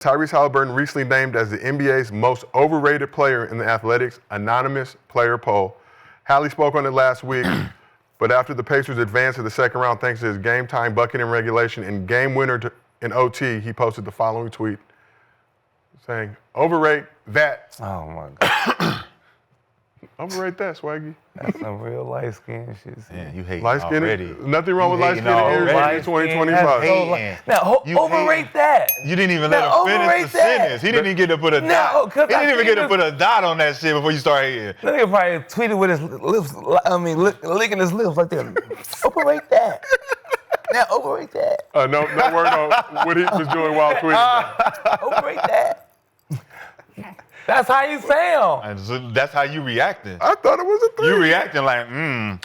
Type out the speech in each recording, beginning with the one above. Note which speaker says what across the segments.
Speaker 1: Tyrese Haliburton recently named as the NBA's most overrated player in the Athletics Anonymous Player Poll. Hallie spoke on it last week, but after the Pacers advanced to the second round thanks to his game-time bucket in regulation and game winner in OT, he posted the following tweet saying, "Overrate that."
Speaker 2: Oh, my God.
Speaker 1: Overrate that, Swaggy.
Speaker 2: That's some real light-skinned shit.
Speaker 3: Yeah, you hate
Speaker 1: Light skin.
Speaker 3: already.
Speaker 1: Nothing wrong with light skin ears in 2025.
Speaker 2: Now, overrate that.
Speaker 3: You didn't even let him finish the sentence. He didn't even get to put a dot. He didn't even get to put a dot on that shit before you start hating.
Speaker 2: That nigga probably tweeted with his lips, licking his lips like that. Overrate that. Now, overrate that.
Speaker 1: No word on what he was doing while tweeting that.
Speaker 2: Overrate that. That's how you sound.
Speaker 3: And so that's how you reacting.
Speaker 1: I thought it was a 3.
Speaker 3: You reacting like, yeah,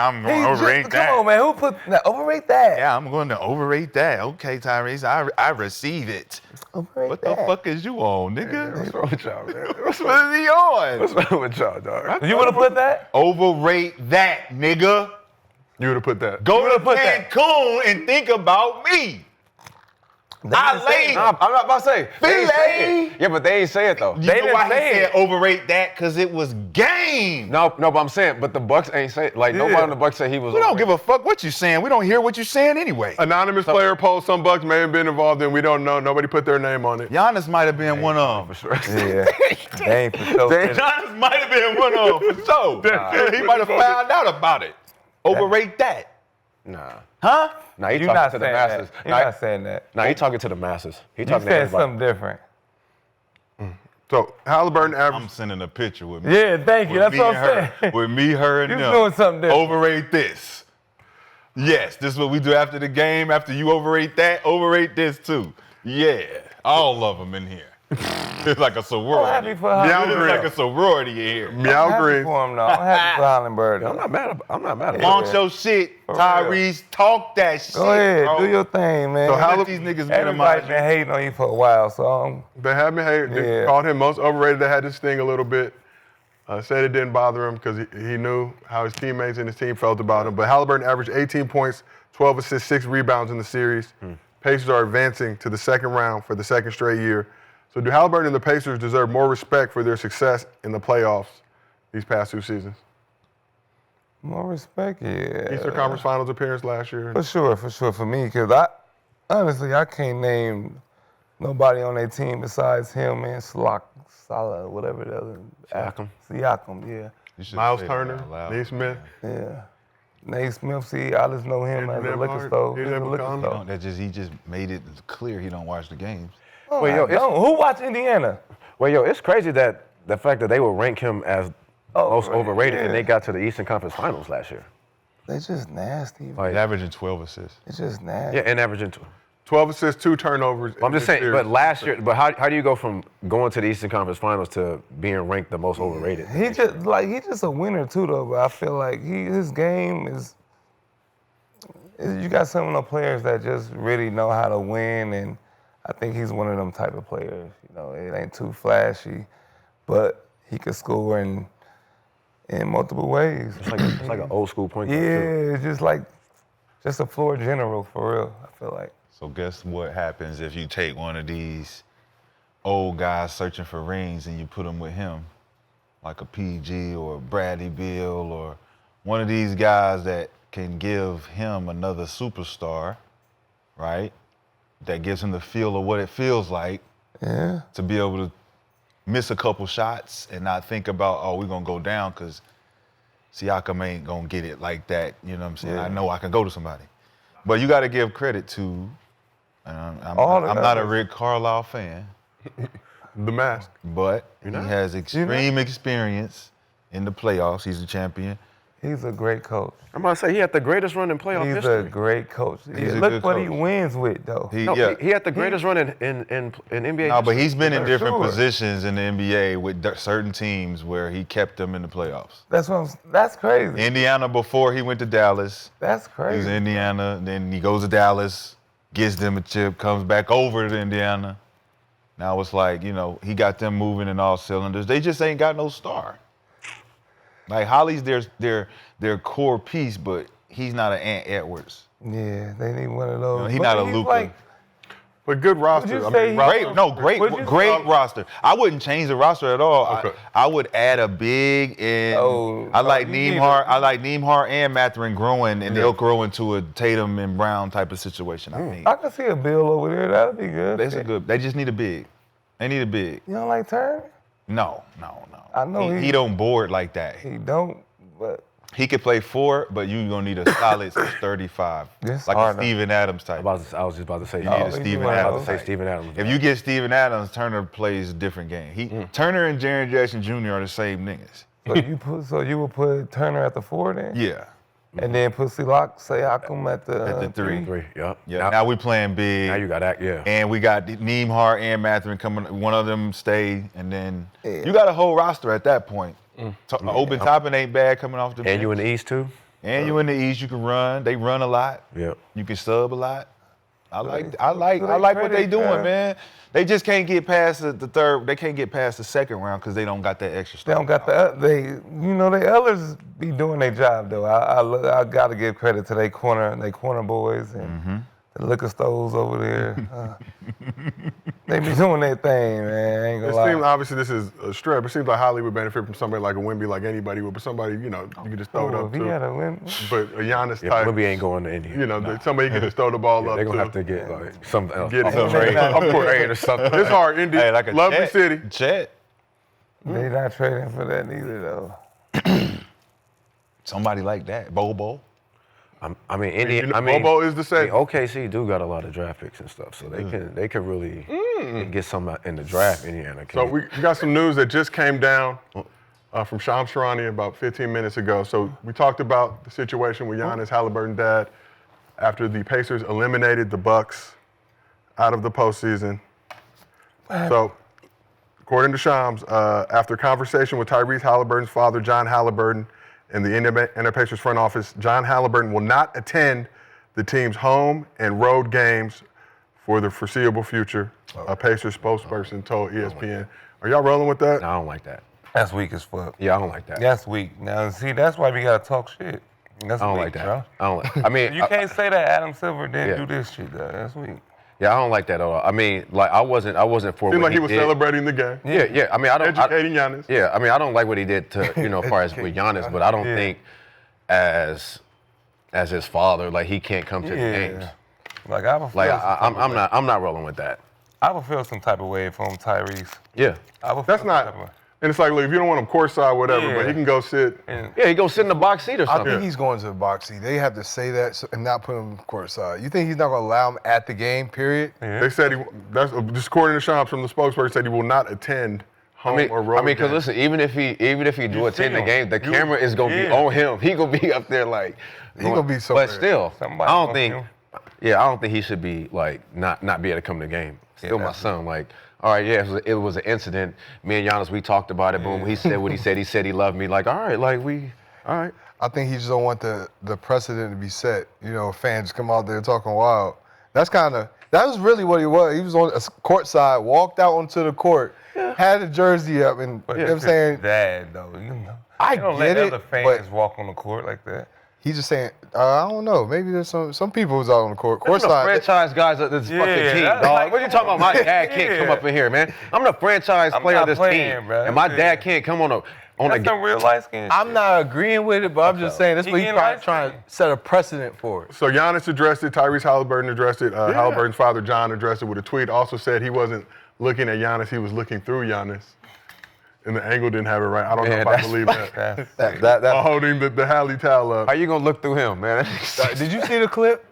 Speaker 3: I'm going to overrate that.
Speaker 2: Come on, man. Who put that? Overrate that.
Speaker 3: Yeah, I'm going to overrate that. Okay, Tyrese, I receive it.
Speaker 2: Overrate
Speaker 3: What
Speaker 2: that.
Speaker 3: the fuck is you on, nigga?
Speaker 1: What's wrong with y'all, man?
Speaker 3: What is he on?
Speaker 1: What's wrong with y'all, dog?
Speaker 2: You want to put that?
Speaker 3: Overrate that, nigga.
Speaker 1: You would have put that.
Speaker 3: Go to Cancun and think about me.
Speaker 4: I'm not about to say. They ain't say it. Yeah, but they ain't say it though.
Speaker 3: You know why he said overrate that? Because it was game.
Speaker 4: No, but I'm saying, but the Bucks ain't say it. Like nobody on the Bucks said he was.
Speaker 3: We don't give a fuck what you saying. We don't hear what you saying anyway.
Speaker 1: Anonymous player poll. Some Bucks may have been involved in. We don't know. Nobody put their name on it.
Speaker 3: Giannis might have been one of them.
Speaker 4: For sure.
Speaker 2: Yeah. They ain't for sure.
Speaker 3: Giannis might have been one of them for sure. He might have found out about it. Overrate that.
Speaker 4: Nah.
Speaker 3: Huh?
Speaker 4: Nah, he
Speaker 2: You're
Speaker 4: talking
Speaker 2: not
Speaker 4: to the
Speaker 2: saying
Speaker 4: masses.
Speaker 2: that. You're not saying that.
Speaker 4: Nah, he talking to the masses. He
Speaker 2: You
Speaker 4: talking to
Speaker 2: said
Speaker 4: everybody.
Speaker 2: something different.
Speaker 1: So Haliburton
Speaker 3: I'm
Speaker 1: averaged.
Speaker 3: sending a picture with me.
Speaker 2: Yeah, thank you. That's what I'm saying.
Speaker 3: With me, her, and
Speaker 2: You
Speaker 3: them.
Speaker 2: doing something different.
Speaker 3: Overrate this. Yes, this is what we do after the game. After you overrate that, overrate this too. Yeah, all of them in here. It's like a
Speaker 2: I'm
Speaker 3: sorority.
Speaker 2: happy for Haliburton.
Speaker 3: It's like a sorority in here.
Speaker 1: Meow
Speaker 2: I'm happy
Speaker 1: green.
Speaker 2: for him, though. I'm happy for Haliburton.
Speaker 4: I'm not mad about
Speaker 3: Launch your shit, Tyrese. Talk that shit.
Speaker 2: Go ahead,
Speaker 3: bro.
Speaker 2: do your thing, man.
Speaker 1: So
Speaker 3: Don't
Speaker 1: Hal-
Speaker 3: let these niggas
Speaker 2: Everybody
Speaker 3: minimize
Speaker 2: been hating on you for a while, so
Speaker 1: They have been hated. They
Speaker 2: Yeah.
Speaker 1: called him most overrated. They had to sting a little bit. Said it didn't bother him because he knew how his teammates and his team felt about him. But Haliburton averaged 18 points, 12 assists, 6 rebounds in the series. Pacers are advancing to the second round for the second straight year. So do Haliburton and the Pacers deserve more respect for their success in the playoffs these past 2 seasons?
Speaker 2: more respect, yeah.
Speaker 1: Eastern Conference Finals appearance last year.
Speaker 2: For sure, for me, because honestly, I can't name nobody on their team besides him and Salah, whatever the other. Siakam, yeah.
Speaker 3: You should
Speaker 1: Miles
Speaker 3: say that
Speaker 1: Turner,
Speaker 3: out loud.
Speaker 1: Naismith.
Speaker 2: Yeah. Nate Smith, see, I just know him as a liquor
Speaker 1: Nemhard,
Speaker 2: store.
Speaker 1: he
Speaker 2: He's a
Speaker 1: never
Speaker 2: liquor
Speaker 1: come.
Speaker 2: store.
Speaker 3: He just made it clear he don't watch the games.
Speaker 4: Wait, yo,
Speaker 2: Who watch Indiana?
Speaker 4: it's crazy that the fact that they would rank him as most overrated and they got to the Eastern Conference Finals last year.
Speaker 2: They just nasty.
Speaker 3: He's averaging 12 assists.
Speaker 2: It's just nasty.
Speaker 4: Yeah, and averaging
Speaker 1: 12 assists, 2 turnovers.
Speaker 4: I'm just saying, but last year, but how do you go from going to the Eastern Conference Finals to being ranked the most overrated?
Speaker 2: He's just a winner too, though. But I feel like his game is. You got some of the players that just really know how to win, and I think he's one of them type of players. You know, it ain't too flashy, but he could score in multiple ways.
Speaker 4: It's like an old school point guard,
Speaker 2: Yeah,
Speaker 4: too.
Speaker 2: it's just a floor general for real. I feel like.
Speaker 3: So guess what happens if you take one of these old guys searching for rings and you put them with him, like a PG or a Bradley Beal or one of these guys that can give him another superstar, right? That gives him the feel of what it feels like to be able to miss a couple shots and not think about, we're going to go down because Siakam ain't going to get it like that. You know what I'm saying? I know I can go to somebody. But you got to give credit to, I'm not a Rick Carlisle fan,
Speaker 1: The mask.
Speaker 3: but he has extreme experience in the playoffs. He's a champion.
Speaker 2: He's a great coach.
Speaker 4: I'm about to say, he had the greatest run in playoff
Speaker 2: He's
Speaker 4: history.
Speaker 2: a great coach.
Speaker 3: He's a
Speaker 2: Look
Speaker 3: good
Speaker 2: what he
Speaker 3: coach.
Speaker 2: wins with, though.
Speaker 4: He had the greatest run in NBA
Speaker 3: No, but he's been in
Speaker 2: For
Speaker 3: different
Speaker 2: sure.
Speaker 3: positions in the NBA with certain teams where he kept them in the playoffs.
Speaker 2: That's crazy.
Speaker 3: Indiana before he went to Dallas.
Speaker 2: That's
Speaker 3: He was
Speaker 2: crazy.
Speaker 3: in Indiana, then he goes to Dallas, gets them a chip, comes back over to Indiana. Now it's like, he got them moving in all cylinders. They just ain't got no star. Like Holly's their core piece, but he's not an Ant Edwards.
Speaker 2: Yeah, they need one of those.
Speaker 3: He's
Speaker 2: But
Speaker 3: not a
Speaker 2: he's
Speaker 3: Luka.
Speaker 2: like,
Speaker 1: But good roster.
Speaker 2: you
Speaker 1: I
Speaker 2: say
Speaker 1: mean,
Speaker 2: he-
Speaker 3: Great
Speaker 2: What'd you
Speaker 3: roster. I wouldn't change the roster at all.
Speaker 1: Okay.
Speaker 3: I would add a big and I like
Speaker 2: you need
Speaker 3: Nembhard. I like Nembhard and Mathurin growing, and
Speaker 1: Yeah.
Speaker 3: they'll grow into a Tatum and Brown type of situation. I think
Speaker 2: I can see a Bill over there. That'd be good.
Speaker 3: that's a good. They just need a big. They need a big.
Speaker 2: You don't like Turner?
Speaker 3: No.
Speaker 2: I know
Speaker 3: he don't board like that.
Speaker 2: He don't, but
Speaker 3: He could play 4, but you're gonna need a solid 35,
Speaker 2: It's
Speaker 3: like a
Speaker 2: hard to-
Speaker 3: Steven Adams type.
Speaker 4: I was just about to say.
Speaker 3: You need a
Speaker 2: he
Speaker 3: Steven
Speaker 2: doing
Speaker 3: Adams.
Speaker 2: all
Speaker 4: Say
Speaker 3: type.
Speaker 4: Steven Adams.
Speaker 3: If you get Steven Adams, Turner plays a different game. Turner and Jaren Jackson Jr. are the same niggas.
Speaker 2: so you would put Turner at the 4 then?
Speaker 3: Yeah.
Speaker 2: And then put C-Lock, say Hakum at the
Speaker 3: 3.
Speaker 4: 3. Yep.
Speaker 3: Yeah. Now we playing big.
Speaker 4: Now you got that. Yeah.
Speaker 3: And we got Nembhard and Mathurin coming. One of them stay, and then
Speaker 2: Yeah.
Speaker 3: you got a whole roster at that point. Open Toppin ain't bad coming off the bench.
Speaker 4: And you in the East too.
Speaker 3: And you in the East, you can run. They run a lot.
Speaker 4: Yep.
Speaker 3: You can sub a lot. I like
Speaker 2: they
Speaker 3: what they
Speaker 2: credit,
Speaker 3: doing, man. They just can't get past the third. They can't get past the second round because they don't got that extra
Speaker 2: They
Speaker 3: stuff.
Speaker 2: don't got the others be doing their job though. I gotta give credit to they corner boys and the liquor stores over there. They be doing their thing, man. I ain't
Speaker 1: It
Speaker 2: gonna
Speaker 1: seems,
Speaker 2: lie.
Speaker 1: obviously, this is a strip. It seems like Holly would benefit from somebody like a Wemby, like anybody would, but somebody, you can just throw it up
Speaker 2: If he had
Speaker 1: to.
Speaker 2: a win,
Speaker 1: But a Giannis
Speaker 4: Yeah,
Speaker 1: type,
Speaker 4: Wemby ain't going to India.
Speaker 1: somebody can just throw the ball up
Speaker 4: They're
Speaker 1: to.
Speaker 4: gonna have to get like something else.
Speaker 1: Get it.
Speaker 4: Off the trade.
Speaker 1: Of course.
Speaker 4: Trade or something.
Speaker 1: It's hard, Indy.
Speaker 3: Hey, like a
Speaker 1: Lovely
Speaker 3: Chet.
Speaker 1: city.
Speaker 3: Chet.
Speaker 2: they not trading for that neither though.
Speaker 3: Somebody like that. Bobo.
Speaker 4: I mean, India.
Speaker 1: Bobo is the same.
Speaker 4: OKC do got a lot of draft picks and stuff, so they could really get some in the draft. Indiana can.
Speaker 1: So we got some news that just came down from Shams Charania about 15 minutes ago. So we talked about the situation with Giannis Haliburton dad after the Pacers eliminated the Bucks out of the postseason. So according to Shams, after conversation with Tyrese Haliburton's father, John Haliburton, and the Indiana Pacers front office, John Haliburton will not attend the team's home and road games for the foreseeable future, a Pacers spokesperson told ESPN. Are y'all rolling with that?
Speaker 4: No, I don't like that.
Speaker 2: That's weak as fuck.
Speaker 4: Yeah, I don't like that.
Speaker 2: That's weak. Now see, that's why we gotta talk shit. That's
Speaker 4: I don't
Speaker 2: weak,
Speaker 4: like that.
Speaker 2: bro.
Speaker 4: I don't like. I mean,
Speaker 2: You can't say that Adam Silver didn't
Speaker 4: Yeah.
Speaker 2: do this shit though. That's weak.
Speaker 4: yeah, I don't like that at all. I mean, like I wasn't for
Speaker 1: Seemed
Speaker 4: what
Speaker 1: like he was
Speaker 4: did.
Speaker 1: celebrating the game,
Speaker 4: Yeah. I mean, I don't.
Speaker 1: educating Giannis.
Speaker 4: Yeah, I mean, I don't like what he did to as far as with Giannis, but I don't think as his father, like he can't come to the games.
Speaker 2: Like I would feel
Speaker 4: Like
Speaker 2: some type of way.
Speaker 4: I'm not rolling with that.
Speaker 2: I would feel some type of way from Tyrese.
Speaker 4: Yeah.
Speaker 2: I would
Speaker 1: That's
Speaker 2: feel some
Speaker 1: not,
Speaker 2: type of way.
Speaker 1: and it's like, look, if you don't want him courtside, whatever,
Speaker 2: Yeah.
Speaker 1: but he can go sit.
Speaker 2: And
Speaker 4: Yeah, he go sit in the box seat or
Speaker 5: I
Speaker 4: something.
Speaker 5: think he's going to the box seat. They have to say that and not put him courtside. You think he's not going to allow him at the game, period?
Speaker 1: They said that's just according to Shams from the spokesperson, said he will not attend home or road
Speaker 4: because
Speaker 1: games.
Speaker 4: listen, even if he do attend the
Speaker 2: him.
Speaker 4: game, the camera is gonna be on him. He gonna be up there like
Speaker 5: He gonna be somewhere.
Speaker 4: But still,
Speaker 2: Somebody
Speaker 4: I don't
Speaker 2: gonna
Speaker 4: think.
Speaker 2: film.
Speaker 4: Yeah, I don't think he should be like not be able to come to the game. Still, my son. Like, all right, yeah, it was an incident. Me and Giannis, we talked about it. Boom, he said what he said. He said he loved me. Like, all right, like all right.
Speaker 5: I think he just don't want the precedent to be set. Fans come out there talking wild. That was really what he was. He was on a court side, walked out onto the court, had a jersey up, and you know what I'm saying?
Speaker 2: Dad though,
Speaker 5: I
Speaker 2: you don't
Speaker 5: get
Speaker 2: let
Speaker 5: it,
Speaker 2: other fans
Speaker 5: but
Speaker 2: walk on the court like that.
Speaker 5: he's just saying, I don't know. Maybe there's some people who's out on the court.
Speaker 4: I'm the
Speaker 5: Courtside.
Speaker 4: franchise guys of this
Speaker 2: Yeah,
Speaker 4: fucking team,
Speaker 2: that's
Speaker 4: dog.
Speaker 2: like-
Speaker 4: What are you talking about? My dad can't come up in here, man. I'm the franchise
Speaker 2: I'm
Speaker 4: player of
Speaker 2: not
Speaker 4: this
Speaker 2: playing,
Speaker 4: team,
Speaker 2: bro.
Speaker 4: and my
Speaker 2: Yeah.
Speaker 4: dad can't come on a
Speaker 2: That's some real light skin.
Speaker 5: I'm not agreeing with it, but I'm just saying that's
Speaker 2: He
Speaker 5: what he's
Speaker 2: getting
Speaker 5: probably
Speaker 2: light
Speaker 5: trying to
Speaker 2: skin.
Speaker 5: set a precedent for it.
Speaker 1: So Giannis addressed it, Tyrese Haliburton addressed it, Haliburton's father, John, addressed it with a tweet. Also said he wasn't looking at Giannis, he was looking through Giannis. And the angle didn't have it right. I don't know
Speaker 4: Man,
Speaker 1: if I
Speaker 4: that's-
Speaker 1: believe that.
Speaker 2: That's
Speaker 1: While holding the Hallie towel up.
Speaker 4: How you gonna look through him, man?
Speaker 5: Did you see the clip?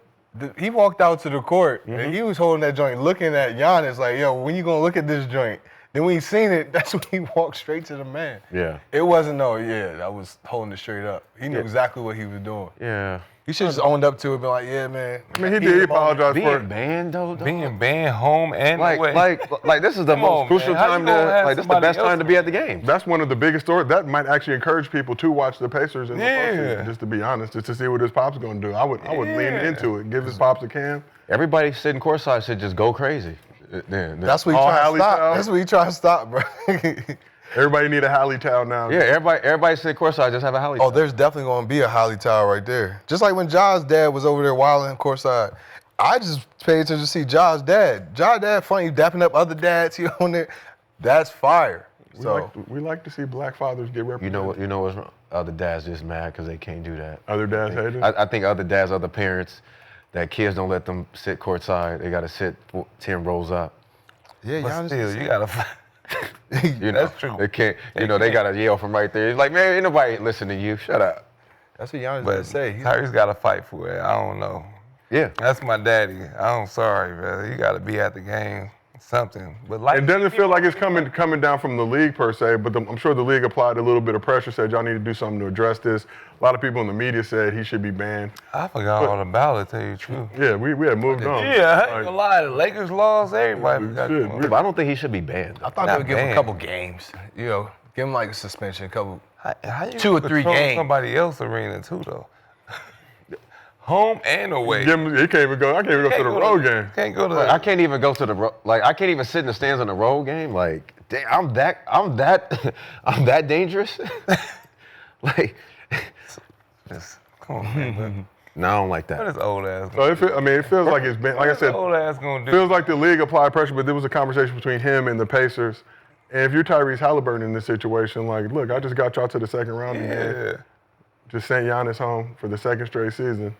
Speaker 5: He walked out to the court and he was holding that joint, looking at Giannis like, yo, when you gonna look at this joint? Then when he seen it, that's when he walked straight to the man.
Speaker 4: Yeah.
Speaker 5: It wasn't I was holding it straight up. He knew exactly what he was doing.
Speaker 4: Yeah.
Speaker 5: He should just owned up to it, been like, yeah, man.
Speaker 1: I mean, he did apologize for
Speaker 4: Being
Speaker 1: it.
Speaker 4: banned though, dog.
Speaker 2: being banned home and away.
Speaker 4: like this is the
Speaker 2: Come
Speaker 4: most
Speaker 2: on,
Speaker 4: crucial
Speaker 2: man. How
Speaker 4: time
Speaker 2: you
Speaker 4: to
Speaker 2: gonna have
Speaker 4: this is the
Speaker 2: somebody
Speaker 4: best time
Speaker 2: else
Speaker 4: to be at the game.
Speaker 1: That's one of the biggest stories. That might actually encourage people to watch the Pacers in the
Speaker 2: Yeah.
Speaker 1: postseason, just to be honest, just to see what his pop's gonna do. I would lean into it, give his pops a cam.
Speaker 4: Everybody sitting courtside should just go crazy.
Speaker 5: That's what he
Speaker 1: All
Speaker 5: trying to
Speaker 1: Hallie
Speaker 5: stop.
Speaker 1: style?
Speaker 5: That's what he trying to stop, bro.
Speaker 1: Everybody need a Hallie towel now.
Speaker 4: Yeah, everybody sitting courtside just have a Hallie.
Speaker 5: Oh, there's definitely going to be a Holly Tower right there. Just like when Ja's dad was over there wilding courtside. I just paid attention to see Ja's dad. Ja's dad funny, dapping up other dads here on there. That's fire.
Speaker 1: We like to see black fathers get represented.
Speaker 4: You know what's wrong? Other dads just mad because they can't do that.
Speaker 1: Other dads hate it?
Speaker 4: I think other dads, other parents, that kids don't let them sit courtside. They got to sit 10 rows up.
Speaker 5: Yeah,
Speaker 2: But
Speaker 5: Giannis
Speaker 2: still, you gotta.
Speaker 4: You know,
Speaker 2: That's true.
Speaker 4: They can't. They got to yell from right there. It's like, man, ain't nobody listening to you. Shut up.
Speaker 5: That's what Giannis
Speaker 2: But
Speaker 5: did say.
Speaker 2: Tyrese got to fight for it. I don't know.
Speaker 4: Yeah.
Speaker 2: That's my daddy. I'm sorry, brother. You got to be at the game. Something. But like,
Speaker 1: It doesn't feel like it's coming down from the league per se, but I'm sure the league applied a little bit of pressure, said y'all need to do something to address this. A lot of people in the media said he should be banned.
Speaker 2: I forgot all about it, tell you the truth.
Speaker 1: Yeah, we had moved on.
Speaker 2: Yeah, I ain't gonna lie. The Lakers lost. Everybody forgot.
Speaker 1: shit.
Speaker 4: But I don't think he should be banned.
Speaker 5: I thought
Speaker 2: Not
Speaker 5: they would give him
Speaker 2: banned.
Speaker 5: a couple games. Give him like a suspension, a couple.
Speaker 2: How you
Speaker 5: 2 or 3
Speaker 2: control
Speaker 5: games.
Speaker 2: somebody else's arena too, though. Home and away.
Speaker 1: He can't even go. I can't even go to the road game.
Speaker 2: Can't go to.
Speaker 4: I can't even go to the I can't even sit in the stands on the road game. Like, damn, I'm that dangerous. Like,
Speaker 2: Come on, man.
Speaker 4: no, I don't like
Speaker 2: What
Speaker 4: that.
Speaker 2: is old ass?
Speaker 1: So it feels like it's been, like I said,
Speaker 2: old ass gonna do?
Speaker 1: feels like the league applied pressure, but there was a conversation between him and the Pacers. And if you're Tyrese Haliburton in this situation, like, look, I just got y'all to the second round again.
Speaker 2: Yeah.
Speaker 1: Just sent Giannis home for the second straight season.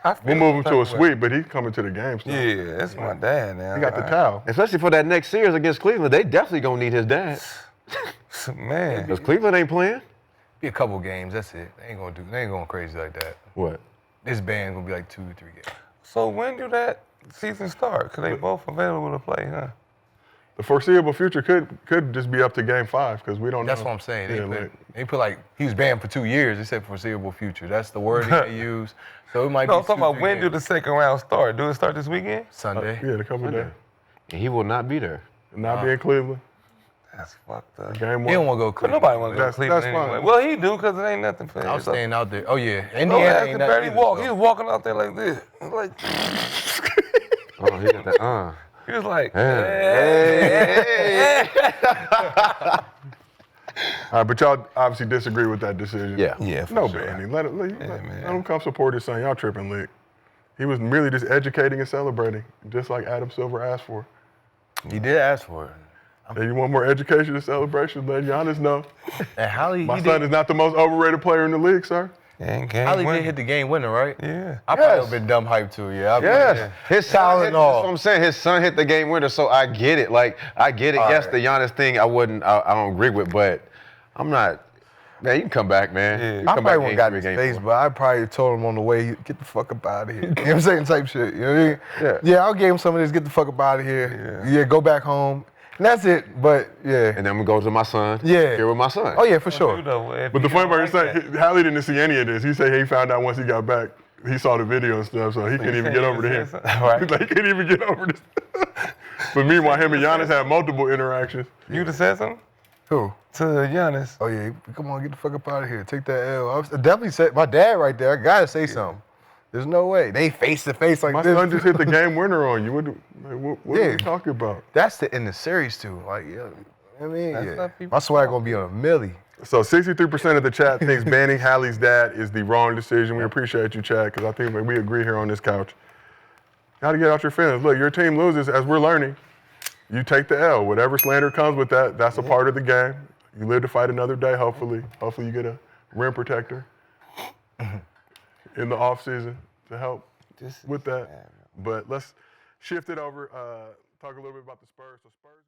Speaker 2: I feel
Speaker 1: We'll move him
Speaker 2: the
Speaker 1: to a
Speaker 2: type of way.
Speaker 1: sweep, but he's coming to the game still.
Speaker 2: Yeah, that's my dad now.
Speaker 1: He got the towel.
Speaker 4: Especially for that next series against Cleveland, they definitely gonna need his dad
Speaker 2: Man.
Speaker 4: because Cleveland ain't playing.
Speaker 5: Be a couple games. That's it. They ain't going crazy like that.
Speaker 4: What?
Speaker 5: This band's gonna be like 2 or 3 games.
Speaker 2: So when do that season start? Cause they both available to play, huh?
Speaker 1: The foreseeable future could just be up to game 5 because we don't know.
Speaker 5: That's what I'm saying.
Speaker 1: Yeah,
Speaker 5: They put like he was banned for 2 years. They said foreseeable future. That's the wording they use. So it might
Speaker 2: No,
Speaker 5: be
Speaker 2: I'm talking
Speaker 5: 2 or
Speaker 2: about
Speaker 5: 3
Speaker 2: when do the
Speaker 5: games.
Speaker 2: second round start? Do it start this weekend?
Speaker 5: Sunday?
Speaker 1: Yeah, in a couple of days.
Speaker 4: And he will not be there.
Speaker 1: Not be in Cleveland.
Speaker 2: That's fucked up.
Speaker 1: Game 1.
Speaker 5: He don't want to go
Speaker 2: But
Speaker 5: Cleveland.
Speaker 2: nobody want to go to
Speaker 1: That's
Speaker 2: Cleveland
Speaker 1: fine.
Speaker 2: anyway. Well, he do because it ain't nothing for him.
Speaker 5: I was staying out there. Oh yeah,
Speaker 2: No,
Speaker 5: Indiana
Speaker 2: he
Speaker 5: ain't
Speaker 2: can
Speaker 5: nothing
Speaker 2: barely
Speaker 5: either,
Speaker 2: walk.
Speaker 5: so.
Speaker 2: He was walking out there like this. Like
Speaker 4: Oh, he got that.
Speaker 2: he was like,
Speaker 1: All right, but y'all obviously disagree with that decision.
Speaker 4: Yeah.
Speaker 2: Yeah, for
Speaker 1: No
Speaker 2: sure.
Speaker 1: banning. Let
Speaker 2: man.
Speaker 1: him come support his son. Y'all tripping, Lick. He was really just educating and celebrating, just like Adam Silver asked for.
Speaker 5: He did ask for it.
Speaker 1: And you want more education and celebration? Let Giannis know.
Speaker 5: And Hallie,
Speaker 1: My son is not the most overrated player in the league, sir.
Speaker 2: and game
Speaker 5: Hallie
Speaker 2: winner.
Speaker 5: did hit the game winner, right?
Speaker 2: Yeah.
Speaker 5: I probably would have been dumb hyped too. Yeah.
Speaker 4: Yes, his son hit,
Speaker 5: and all.
Speaker 4: that's what I'm saying. His son hit the game winner, so I get it. Like I get it.
Speaker 5: All
Speaker 4: Yes,
Speaker 5: right.
Speaker 4: the Giannis thing, I don't agree with, but I'm not. Man, you can come back, man.
Speaker 2: Yeah.
Speaker 4: You
Speaker 5: I
Speaker 4: come
Speaker 5: probably
Speaker 4: back
Speaker 5: wouldn't
Speaker 4: game
Speaker 5: got in
Speaker 4: 3,
Speaker 5: his
Speaker 4: game
Speaker 5: face,
Speaker 4: 4.
Speaker 5: but I probably told him on the way, get the fuck up out of here. You know what I'm saying? Type shit. You know what I mean?
Speaker 4: Yeah.
Speaker 5: Yeah, I'll give him some of this, get the fuck up out of here. Yeah, go back home. And that's it. But yeah.
Speaker 4: And then I'm gonna go to my son.
Speaker 5: Yeah.
Speaker 4: Here with my son.
Speaker 5: Oh yeah, for sure.
Speaker 1: But the funny part is, Hallie didn't see any of this. He said he found out once he got back. He saw the video and stuff, so he couldn't even get over to him.
Speaker 2: Right.
Speaker 1: Like, he couldn't even get over this. But meanwhile, him and Giannis had multiple interactions.
Speaker 2: You would have said something
Speaker 5: Who?
Speaker 2: to Giannis.
Speaker 5: Oh yeah, come on, get the fuck up out of here. Take that L. I definitely said my dad right there. I gotta say something. There's no way. They face to face like
Speaker 1: My
Speaker 5: this.
Speaker 1: son just hit the game winner on you. What are
Speaker 5: Yeah.
Speaker 1: we talking about?
Speaker 5: That's in the series too. Like, yeah. I mean,
Speaker 2: That's
Speaker 5: yeah.
Speaker 2: not people
Speaker 5: My swag gonna be on a milli.
Speaker 1: So 63% of the chat thinks banning Hallie's dad is the wrong decision. We appreciate you, Chad, because I think we agree here on this couch. Got to get out your feelings. Look, your team loses, as we're learning. You take the L. Whatever slander comes with that, that's a part of the game. You live to fight another day, hopefully. Hopefully you get a rim protector in the offseason to help with that. But let's shift it over, talk a little bit about the Spurs. So Spurs